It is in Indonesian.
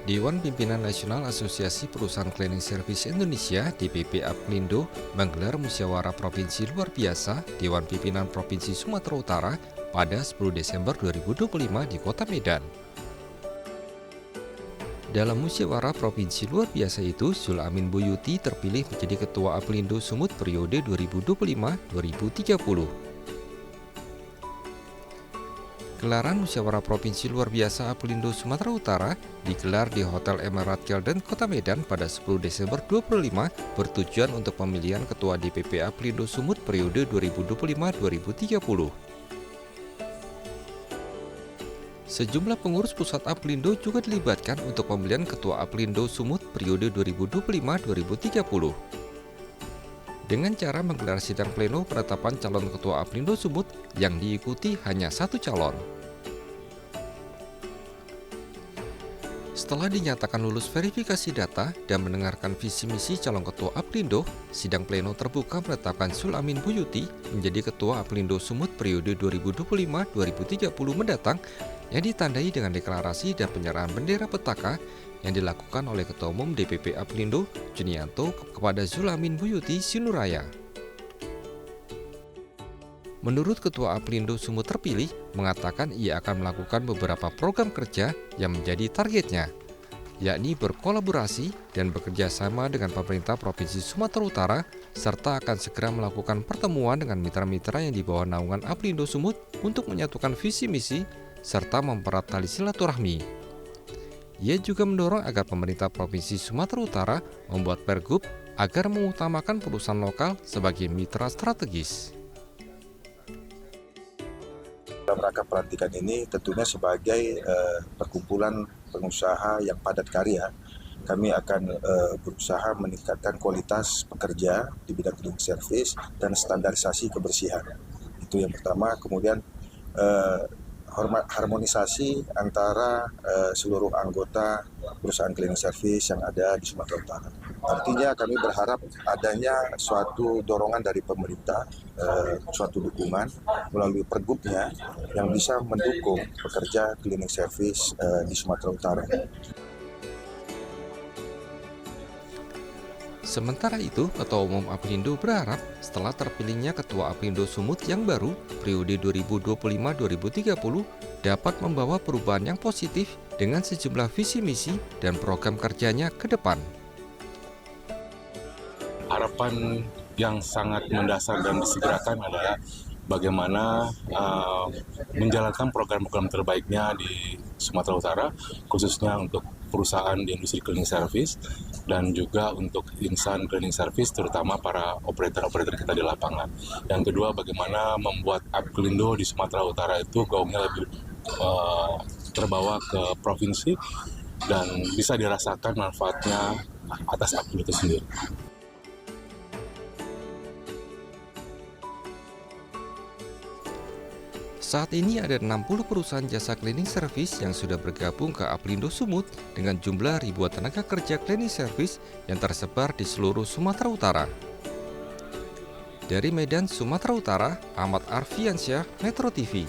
Dewan Pimpinan Nasional Asosiasi Perusahaan Cleaning Service Indonesia (DPP Aplindo) menggelar musyawarah provinsi luar biasa Dewan Pimpinan Provinsi Sumatera Utara pada 10 Desember 2025 di Kota Medan. Dalam musyawarah provinsi luar biasa itu, Zul Amin Buyuti terpilih menjadi Ketua Aplindo Sumut periode 2025-2030. Gelaran musyawarah provinsi luar biasa Aplindo Sumatera Utara digelar di Hotel Emerald Garden Kota Medan pada 10 Desember 2025 bertujuan untuk pemilihan Ketua DPP Aplindo Sumut periode 2025-2030. Sejumlah pengurus pusat Aplindo juga dilibatkan untuk pemilihan Ketua Aplindo Sumut periode 2025-2030. Dengan cara menggelar sidang pleno penetapan calon Ketua Aplindo Sumut yang diikuti hanya satu calon. Setelah dinyatakan lulus verifikasi data dan mendengarkan visi misi calon Ketua Aplindo, sidang pleno terbuka menetapkan Zul Amin Buyuti menjadi Ketua Aplindo Sumut periode 2025-2030 mendatang yang ditandai dengan deklarasi dan penyerahan bendera petaka yang dilakukan oleh Ketua Umum DPP Aplindo, Junianto, kepada Zul Amin Buyuti Sinuraya. Menurut Ketua Aplindo Sumut terpilih, mengatakan ia akan melakukan beberapa program kerja yang menjadi targetnya, yakni berkolaborasi dan bekerja sama dengan pemerintah Provinsi Sumatera Utara, serta akan segera melakukan pertemuan dengan mitra-mitra yang di bawah naungan Aplindo Sumut untuk menyatukan visi misi serta mempererat tali silaturahmi. Ia juga mendorong agar pemerintah Provinsi Sumatera Utara membuat pergub agar mengutamakan perusahaan lokal sebagai mitra strategis. Dalam rangka pelantikan ini tentunya sebagai perkumpulan pengusaha yang padat karya, kami akan berusaha meningkatkan kualitas pekerja di bidang cleaning service dan standarisasi kebersihan. Itu yang pertama. Kemudian harmonisasi antara seluruh anggota perusahaan cleaning service yang ada di Sumatera Utara. Artinya kami berharap adanya suatu dorongan dari pemerintah, suatu dukungan melalui pergubnya yang bisa mendukung pekerja cleaning service di Sumatera Utara. Sementara itu, Ketua Umum Aplindo berharap setelah terpilihnya Ketua Aplindo Sumut yang baru periode 2025-2030 dapat membawa perubahan yang positif dengan sejumlah visi misi dan program kerjanya ke depan. Harapan yang sangat mendasar dan disegerakan adalah bagaimana menjalankan program-program terbaiknya di Sumatera Utara, khususnya untuk perusahaan di industri cleaning service dan juga untuk insan cleaning service, terutama para operator-operator kita di lapangan. Yang kedua, bagaimana membuat Aplindo di Sumatera Utara itu gaungnya lebih terbawa ke provinsi dan bisa dirasakan manfaatnya atas Aplindo itu sendiri. Saat ini ada 60 perusahaan jasa cleaning service yang sudah bergabung ke Aplindo Sumut dengan jumlah ribuan tenaga kerja cleaning service yang tersebar di seluruh Sumatera Utara. Dari Medan, Sumatera Utara, Ahmad Arfiansyah, Metro TV.